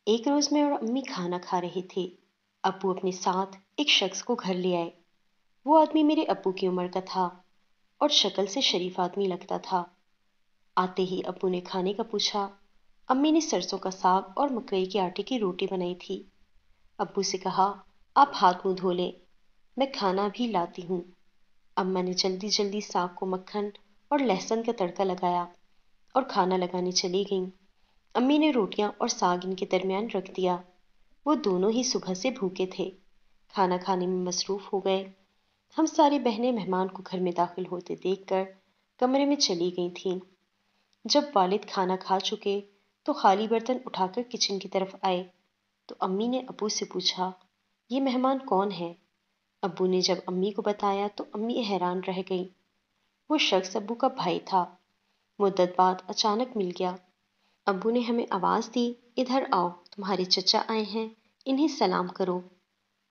ایک روز میں اور امی کھانا کھا رہے تھے۔ ابو اپنے ساتھ ایک شخص کو گھر لے آئے۔ وہ آدمی میرے ابو کی عمر کا تھا اور شکل سے شریف آدمی لگتا تھا۔ آتے ہی ابو نے کھانے کا پوچھا۔ امی نے سرسوں کا ساگ اور مکئی کے آٹے کی روٹی بنائی تھی۔ ابو سے کہا، آپ ہاتھ منہ دھو لیں، میں کھانا بھی لاتی ہوں۔ اماں نے جلدی جلدی ساگ کو مکھن اور لہسن کا تڑکا لگایا اور کھانا لگانے چلی گئیں۔ امی نے روٹیاں اور ساگ ان کے درمیان رکھ دیا۔ وہ دونوں ہی صبح سے بھوکے تھے، کھانا کھانے میں مصروف ہو گئے۔ ہم ساری بہنیں مہمان کو گھر میں داخل ہوتے دیکھ کر کمرے میں چلی گئی تھیں۔ جب والد کھانا کھا چکے تو خالی برتن اٹھا کر کچن کی طرف آئے تو امی نے ابو سے پوچھا، یہ مہمان کون ہے؟ ابو نے جب امی کو بتایا تو امی حیران رہ گئیں۔ وہ شخص ابو کا بھائی تھا۔ مدت بعد اچانک مل گیا۔ ابو نے ہمیں آواز دی، ادھر آؤ، تمہارے چچا آئے ہیں، انہیں سلام کرو۔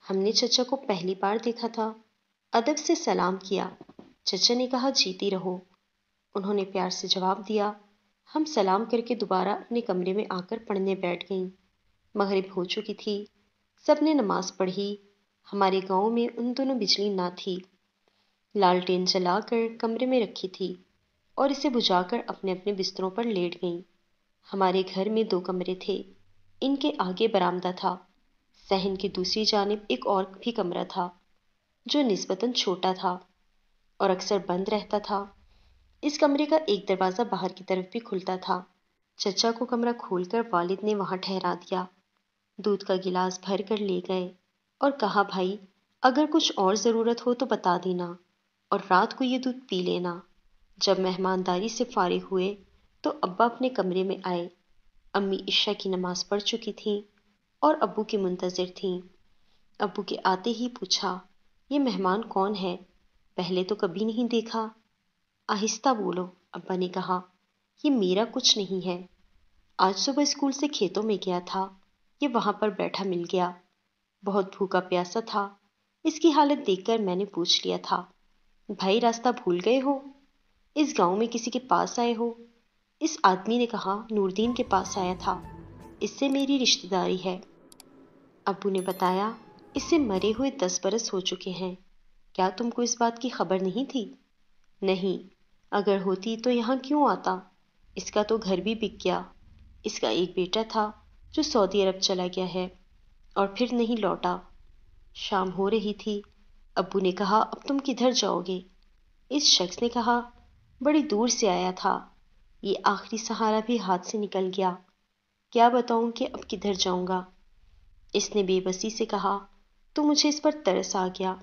ہم نے چچا کو پہلی بار دیکھا تھا۔ ادب سے سلام کیا۔ چچا نے کہا، جیتی رہو۔ انہوں نے پیار سے جواب دیا۔ ہم سلام کر کے دوبارہ اپنے کمرے میں آ کر پڑھنے بیٹھ گئیں۔ مغرب ہو چکی تھی، سب نے نماز پڑھی۔ ہمارے گاؤں میں ان دنوں بجلی نہ تھی۔ لالٹین جلا کر کمرے میں رکھی تھی اور اسے بجھا کر اپنے اپنے بستروں پر لیٹ گئیں۔ ہمارے گھر میں 2 کمرے تھے۔ ان کے آگے برآمدہ تھا۔ صحن کی دوسری جانب ایک اور بھی کمرہ تھا جو نسبتاً چھوٹا تھا اور اکثر بند رہتا تھا۔ اس کمرے کا ایک دروازہ باہر کی طرف بھی کھلتا تھا۔ چچا کو کمرہ کھول کر والد نے وہاں ٹھہرا دیا۔ دودھ کا گلاس بھر کر لے گئے اور کہا، بھائی اگر کچھ اور ضرورت ہو تو بتا دینا اور رات کو یہ دودھ پی لینا۔ جب مہمانداری سے فارغ ہوئے تو ابا اپنے کمرے میں آئے۔ امی عشاء کی نماز پڑھ چکی تھیں اور ابو کی منتظر تھیں۔ ابو کے آتے ہی پوچھا، یہ مہمان کون ہے؟ پہلے تو کبھی نہیں دیکھا۔ آہستہ بولو، ابا نے کہا، یہ میرا کچھ نہیں ہے۔ آج صبح اسکول سے کھیتوں میں گیا تھا، یہ وہاں پر بیٹھا مل گیا۔ بہت بھوکا پیاسا تھا۔ اس کی حالت دیکھ کر میں نے پوچھ لیا تھا، بھائی راستہ بھول گئے ہو؟ اس گاؤں میں کسی کے پاس آئے ہو؟ اس آدمی نے کہا، نوردین کے پاس آیا تھا، اس سے میری رشتہ داری ہے۔ ابو نے بتایا، اس سے مرے ہوئے 10 برس ہو چکے ہیں۔ کیا تم کو اس بات کی خبر نہیں تھی؟ نہیں، اگر ہوتی تو یہاں کیوں آتا؟ اس کا تو گھر بھی بک گیا۔ اس کا ایک بیٹا تھا جو سعودی عرب چلا گیا ہے اور پھر نہیں لوٹا۔ شام ہو رہی تھی۔ ابو نے کہا، اب تم کدھر جاؤ گے؟ اس شخص نے کہا، بڑی دور سے آیا تھا، یہ آخری سہارا بھی ہاتھ سے نکل گیا، کیا بتاؤں کہ اب کدھر جاؤں گا؟ اس نے بے بسی سے کہا، تو مجھے اس پر ترس آ گیا،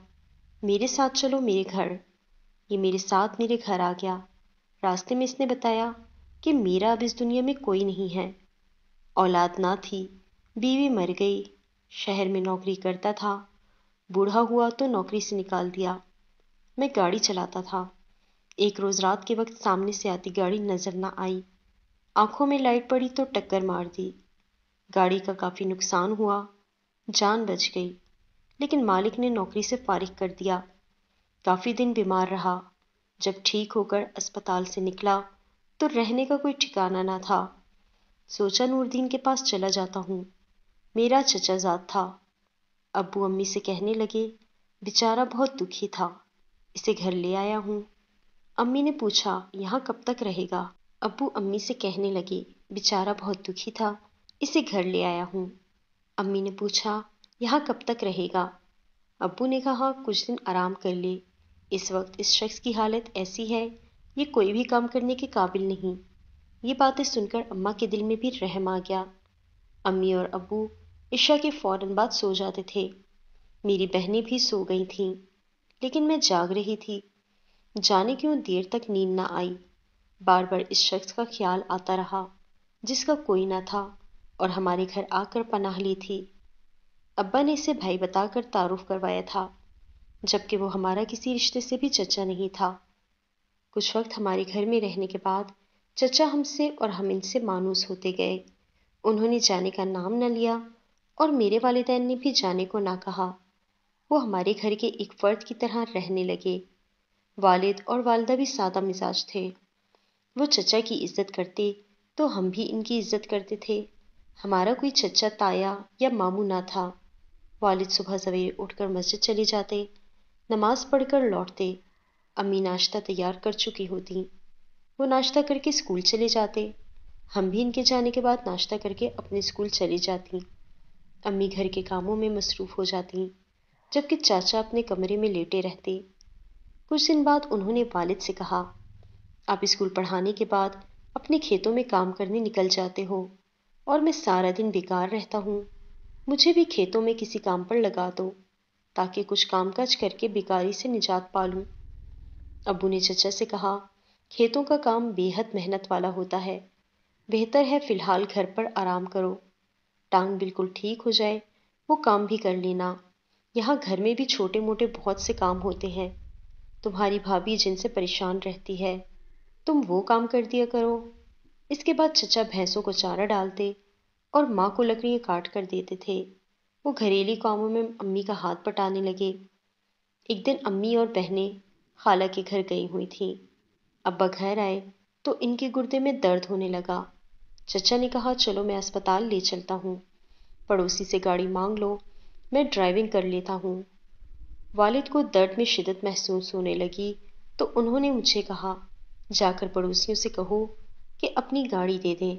میرے ساتھ چلو میرے گھر۔ یہ میرے ساتھ میرے گھر آ گیا۔ راستے میں اس نے بتایا کہ میرا اب اس دنیا میں کوئی نہیں ہے، اولاد نہ تھی، بیوی مر گئی، شہر میں نوکری کرتا تھا، بوڑھا ہوا تو نوکری سے نکال دیا۔ میں گاڑی چلاتا تھا۔ ایک روز رات کے وقت سامنے سے آتی گاڑی نظر نہ آئی، آنکھوں میں لائٹ پڑی تو ٹکر مار دی۔ گاڑی کا کافی نقصان ہوا، جان بچ گئی، لیکن مالک نے نوکری سے فارغ کر دیا۔ کافی دن بیمار رہا۔ جب ٹھیک ہو کر اسپتال سے نکلا تو رہنے کا کوئی ٹھکانہ نہ تھا۔ سوچا نوردین کے پاس چلا جاتا ہوں، میرا چچا زاد تھا۔ ابو امی سے کہنے لگے، بیچارہ بہت دکھی تھا، اسے گھر لے آیا ہوں۔ امی نے پوچھا، یہاں کب تک رہے گا؟ ابو امی سے کہنے لگے، بیچارہ بہت دکھی تھا، اسے گھر لے آیا ہوں۔ امی نے پوچھا، یہاں کب تک رہے گا؟ ابو نے کہا، کچھ دن آرام کر لے، اس وقت اس شخص کی حالت ایسی ہے، یہ کوئی بھی کام کرنے کے قابل نہیں۔ یہ باتیں سن کر اماں کے دل میں بھی رحم آ گیا۔ امی اور ابو عشاء کے فوراً بعد سو جاتے تھے۔ میری بہنیں بھی سو گئی تھیں، لیکن میں جاگ رہی تھی۔ جانے کیوں دیر تک نیند نہ آئی۔ بار بار اس شخص کا خیال آتا رہا جس کا کوئی نہ تھا اور ہمارے گھر آ کر پناہ لی تھی۔ ابا نے اسے بھائی بتا کر تعارف کروایا تھا، جبکہ وہ ہمارا کسی رشتے سے بھی چچا نہیں تھا۔ کچھ وقت ہمارے گھر میں رہنے کے بعد چچا ہم سے اور ہم ان سے مانوس ہوتے گئے۔ انہوں نے جانے کا نام نہ لیا اور میرے والدین نے بھی جانے کو نہ کہا۔ وہ ہمارے گھر کے ایک فرد کی طرح رہنے لگے۔ والد اور والدہ بھی سادہ مزاج تھے۔ وہ چچا کی عزت کرتے تو ہم بھی ان کی عزت کرتے تھے۔ ہمارا کوئی چچا تایا یا ماموں نہ تھا۔ والد صبح سویرے اٹھ کر مسجد چلے جاتے، نماز پڑھ کر لوٹتے۔ امی ناشتہ تیار کر چکی ہوتی، وہ ناشتہ کر کے اسکول چلے جاتے۔ ہم بھی ان کے جانے کے بعد ناشتہ کر کے اپنے اسکول چلی جاتی۔ امی گھر کے کاموں میں مصروف ہو جاتی، جبکہ چاچا اپنے کمرے میں لیٹے رہتے۔ کچھ دن بعد انہوں نے والد سے کہا، آپ اسکول پڑھانے کے بعد اپنے کھیتوں میں کام کرنے نکل جاتے ہو اور میں سارا دن بیکار رہتا ہوں، مجھے بھی کھیتوں میں کسی کام پر لگا دو تاکہ کچھ کام کاج کر کے بیکاری سے نجات پالوں۔ ابو نے چچا سے کہا، کھیتوں کا کام بے حد محنت والا ہوتا ہے، بہتر ہے فی الحال گھر پر آرام کرو، ٹانگ بالکل ٹھیک ہو جائے وہ کام بھی کر لینا، یہاں گھر میں بھی چھوٹے موٹے بہت سے کام ہوتے ہیں، تمہاری بھابھی جن سے پریشان رہتی ہے تم وہ کام کر دیا کرو۔ اس کے بعد چچا بھینسوں کو چارہ ڈالتے اور ماں کو لکڑیاں کاٹ کر دیتے تھے۔ وہ گھریلو کاموں میں امی کا ہاتھ بٹانے لگے۔ ایک دن امی اور بہنیں خالہ کے گھر گئی ہوئی تھیں۔ ابا گھر آئے تو ان کے گردے میں درد ہونے لگا۔ چچا نے کہا، چلو میں اسپتال لے چلتا ہوں، پڑوسی سے گاڑی مانگ لو، میں ڈرائیونگ کر لیتا ہوں۔ والد کو درد میں شدت محسوس ہونے لگی تو انہوں نے مجھے کہا، جا کر پڑوسیوں سے کہو کہ اپنی گاڑی دے دیں،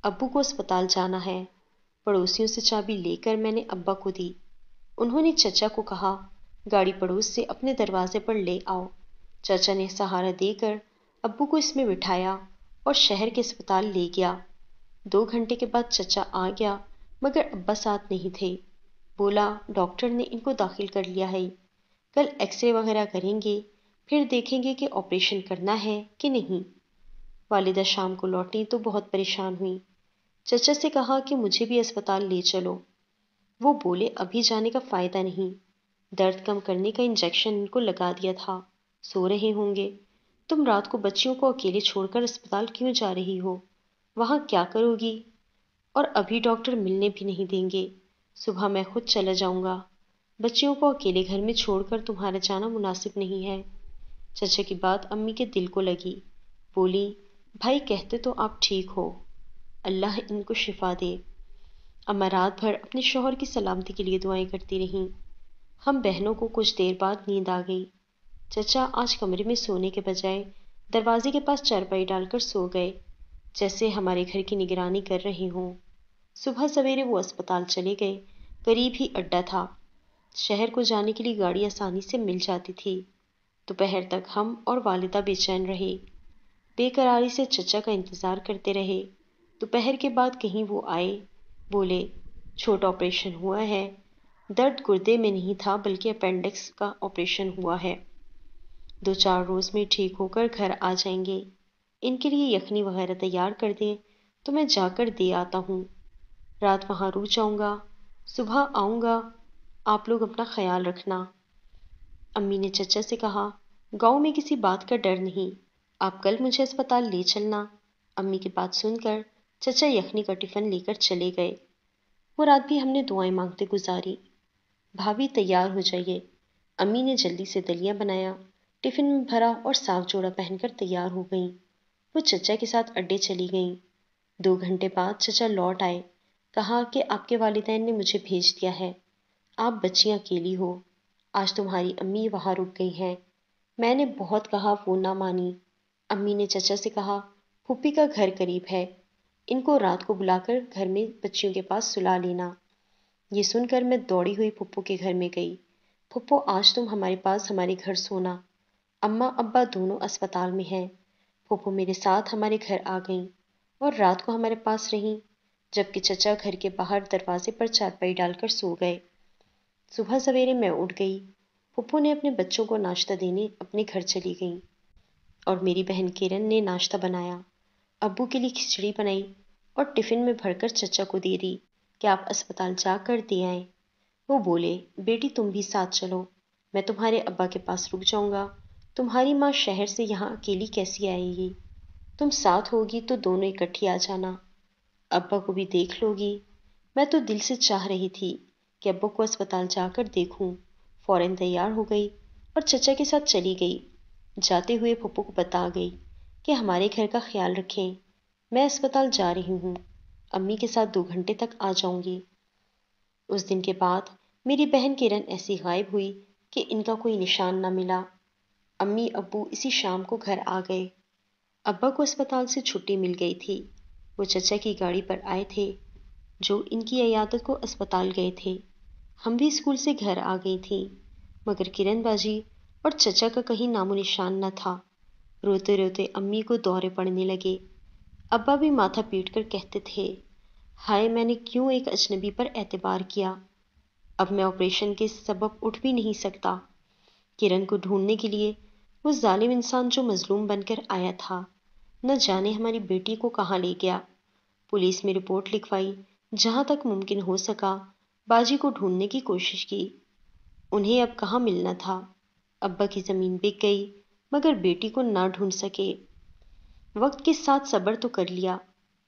ابو کو اسپتال جانا ہے۔ پڑوسیوں سے چابی لے کر میں نے ابا کو دی۔ انہوں نے چچا کو کہا، گاڑی پڑوس سے اپنے دروازے پر لے آؤ۔ چچا نے سہارا دے کر ابو کو اس میں بٹھایا اور شہر کے اسپتال لے گیا۔ 2 گھنٹے کے بعد چچا آ گیا مگر ابا ساتھ نہیں تھے۔ بولا، ڈاکٹر نے ان کو داخل کر لیا ہے، کل ایکس رے وغیرہ کریں گے، پھر دیکھیں گے کہ آپریشن کرنا ہے کہ نہیں۔ والدہ شام کو لوٹی تو بہت پریشان ہوئی۔ چچا سے کہا کہ مجھے بھی اسپتال لے چلو۔ وہ بولے، ابھی جانے کا فائدہ نہیں، درد کم کرنے کا انجیکشن ان کو لگا دیا تھا، سو رہے ہوں گے، تم رات کو بچیوں کو اکیلے چھوڑ کر اسپتال کیوں جا رہی ہو، وہاں کیا کرو گی، اور ابھی ڈاکٹر ملنے بھی نہیں دیں گے، صبح میں خود چلا جاؤں گا، بچیوں کو اکیلے گھر میں چھوڑ کر تمہارا جانا مناسب نہیں ہے۔ چچا کی بات امی کے دل کو لگی، بولی، بھائی کہتے تو آپ ٹھیک ہو، اللہ ان کو شفا دے۔ اماں رات بھر اپنے شوہر کی سلامتی کے لیے دعائیں کرتی رہیں۔ ہم بہنوں کو کچھ دیر بعد نیند آ گئی۔ چچا آج کمرے میں سونے کے بجائے دروازے کے پاس چارپائی ڈال کر سو گئے، جیسے ہمارے گھر کی نگرانی کر رہے ہوں۔ صبح سویرے وہ اسپتال چلے گئے، قریب ہی اڈا تھا، شہر کو جانے کے لیے گاڑی آسانی سے مل جاتی تھی۔ دوپہر تک ہم اور والدہ بے چین رہے، بے قراری سے چچا کا انتظار کرتے رہے۔ دوپہر کے بعد کہیں وہ آئے، بولے، چھوٹا آپریشن ہوا ہے، درد گردے میں نہیں تھا بلکہ اپینڈکس کا آپریشن ہوا ہے، 2-4 روز میں ٹھیک ہو کر گھر آ جائیں گے، ان کے لیے یخنی وغیرہ تیار کر دیں تو میں جا کر دے آتا ہوں، رات وہاں رک جاؤں گا، صبح آؤں گا، آپ لوگ اپنا خیال رکھنا۔ امی نے چچا سے کہا، گاؤں میں کسی بات کا ڈر نہیں، آپ کل مجھے اسپتال لے چلنا۔ امی کی بات سن کر چچا یخنی کا ٹفن لے کر چلے گئے۔ وہ رات بھی ہم نے دعائیں مانگتے گزاری۔ بھابھی تیار ہو جائیے۔ امی نے جلدی سے دلیا بنایا، ٹفن میں بھرا اور صاف جوڑا پہن کر تیار ہو گئیں۔ وہ چچا کے ساتھ اڈے چلی گئیں۔ 2 گھنٹے بعد چچا لوٹ آئے، کہا کہ آپ کے والدین نے مجھے بھیج دیا ہے، آپ بچیاں اکیلی ہو، آج تمہاری امی وہاں رک گئی ہیں، میں نے بہت کہا وہ نہ مانی۔ امی نے چچا سے کہا، پھوپھی کا گھر قریب ہے، ان کو رات کو بلا کر گھر میں بچیوں کے پاس سلا لینا۔ یہ سن کر میں دوڑی ہوئی پھپھو کے گھر میں گئی۔ پھپھو، آج تم ہمارے پاس ہمارے گھر سونا، اماں ابا دونوں اسپتال میں ہیں۔ پھپھو میرے ساتھ ہمارے گھر آ گئیں اور رات کو ہمارے پاس رہیں، جبکہ چچا گھر کے باہر دروازے پر چارپائی ڈال کر سو گئے۔ صبح سویرے میں اٹھ گئی، پھپھو نے اپنے بچوں کو ناشتہ دینے اپنے گھر چلی گئیں اور میری بہن کرن نے ناشتہ بنایا، ابو کے لیے کھچڑی بنائی اور ٹفن میں بھر کر چچا کو دے دی کہ آپ اسپتال جا کر دے آئیں۔ وہ بولے، بیٹی تم بھی ساتھ چلو، میں تمہارے ابا کے پاس رک جاؤں گا، تمہاری ماں شہر سے یہاں اکیلی کیسی آئے گی، تم ساتھ ہوگی تو دونوں اکٹھی آ جانا، ابا کو بھی دیکھ لو گی۔ میں تو دل سے چاہ رہی تھی کہ ابا کو اسپتال جا کر دیکھوں، فوراً تیار ہو گئی اور چچا کے ساتھ چلی گئی۔ جاتے ہوئے پھپھو کو بتا گئی کہ ہمارے گھر کا خیال رکھیں، میں اسپتال جا رہی ہوں۔ امی کے ساتھ 2 گھنٹے تک آ جاؤں گی۔ اس دن کے بعد میری بہن کرن ایسی غائب ہوئی کہ ان کا کوئی نشان نہ ملا۔ امی ابو اسی شام کو گھر آ گئے۔ ابا کو اسپتال سے چھٹی مل گئی تھی۔ وہ چچا کی گاڑی پر آئے تھے جو ان کی عیادت کو اسپتال گئے تھے۔ ہم بھی اسکول سے گھر آ گئی تھیں، مگر کرن باجی اور چچا کا کہیں نام و نشان نہ تھا۔ روتے روتے امی کو دورے پڑنے لگے۔ ابا بھی ماتھا پیٹ کر کہتے تھے، ہائے میں نے کیوں ایک اجنبی پر اعتبار کیا، اب میں آپریشن کے سبب اٹھ بھی نہیں سکتا۔ کرن کو ڈھونڈنے کے لیے وہ ظالم انسان جو مظلوم بن کر آیا تھا نہ جانے ہماری بیٹی کو کہاں لے گیا۔ پولیس میں رپورٹ لکھوائی، جہاں تک ممکن ہو سکا باجی کو ڈھونڈنے کی کوشش کی۔ انہیں اب کہاں ملنا تھا۔ ابا کی زمین بک گئی مگر بیٹی کو نہ ڈھونڈ سکے۔ وقت کے ساتھ صبر تو کر لیا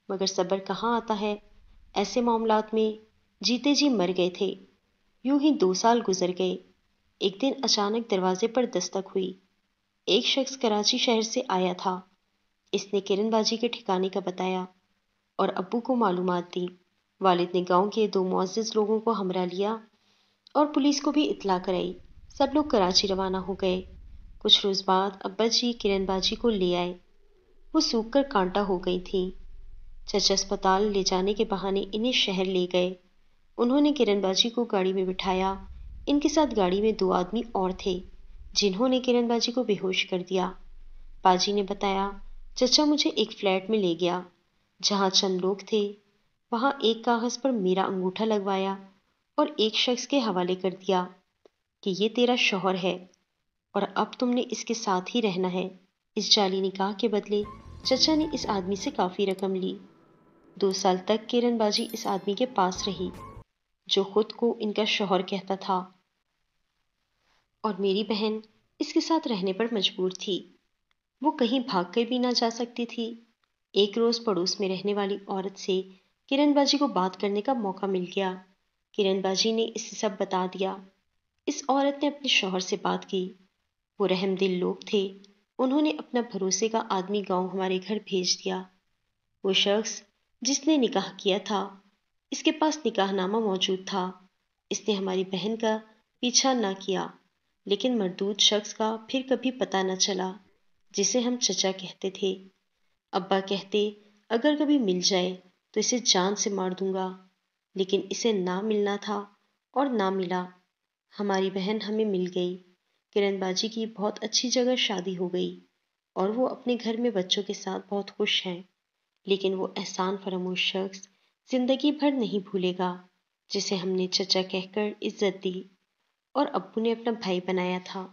مگر صبر کہاں آتا ہے۔ ایسے معاملات میں جیتے جی مر گئے تھے۔ یوں ہی 2 سال گزر گئے۔ ایک دن اچانک دروازے پر دستک ہوئی۔ ایک شخص کراچی شہر سے آیا تھا۔ اس نے کرن باجی کے ٹھکانے کا بتایا اور ابو کو معلومات دی۔ والد نے گاؤں کے 2 معزز لوگوں کو ہمراہ لیا اور پولیس کو بھی اطلاع کرائی۔ سب لوگ کراچی روانہ ہو گئے۔ کچھ روز بعد ابا جی کرن باجی کو لے آئے۔ وہ سوکھ کر کانٹا ہو گئی تھیں۔ چچا اسپتال لے جانے کے بہانے انہیں شہر لے گئے۔ انہوں نے کرن باجی کو گاڑی میں بٹھایا۔ ان کے ساتھ گاڑی میں 2 آدمی اور تھے جنہوں نے کرن باجی کو بے ہوش کر دیا۔ باجی نے بتایا، چچا مجھے ایک فلیٹ میں لے گیا جہاں چند لوگ تھے۔ وہاں ایک کاغذ پر میرا انگوٹھا لگوایا اور ایک شخص کے حوالے کر دیا کہ یہ تیرا شوہر ہے اور اب تم نے اس کے ساتھ ہی رہنا ہے۔ اس جعلی نکاح کے بدلے چچا نے اس آدمی سے کافی رقم لی۔ 2 سال تک کرن باجی اس آدمی کے پاس رہی جو خود کو ان کا شوہر کہتا تھا اور میری بہن اس کے ساتھ رہنے پر مجبور تھی۔ وہ کہیں بھاگ کر بھی نہ جا سکتی تھی۔ ایک روز پڑوس میں رہنے والی عورت سے کرن باجی کو بات کرنے کا موقع مل گیا۔ کرن باجی نے اسے سب بتا دیا۔ اس عورت نے اپنے شوہر سے بات کی۔ وہ رحم دل لوگ تھے۔ انہوں نے اپنا بھروسے کا آدمی گاؤں ہمارے گھر بھیج دیا۔ وہ شخص جس نے نکاح کیا تھا اس کے پاس نکاح نامہ موجود تھا۔ اس نے ہماری بہن کا پیچھا نہ کیا لیکن مردود شخص کا پھر کبھی پتہ نہ چلا جسے ہم چچا کہتے تھے۔ ابا کہتے اگر کبھی مل جائے تو اسے جان سے مار دوں گا، لیکن اسے نہ ملنا تھا اور نہ ملا۔ ہماری بہن ہمیں مل گئی۔ کرن باجی کی بہت اچھی جگہ شادی ہو گئی اور وہ اپنے گھر میں بچوں کے ساتھ بہت خوش ہیں، لیکن وہ احسان فراموش شخص زندگی بھر نہیں بھولے گا جسے ہم نے چچا کہہ کر عزت دی اور ابو نے اپنا بھائی بنایا تھا۔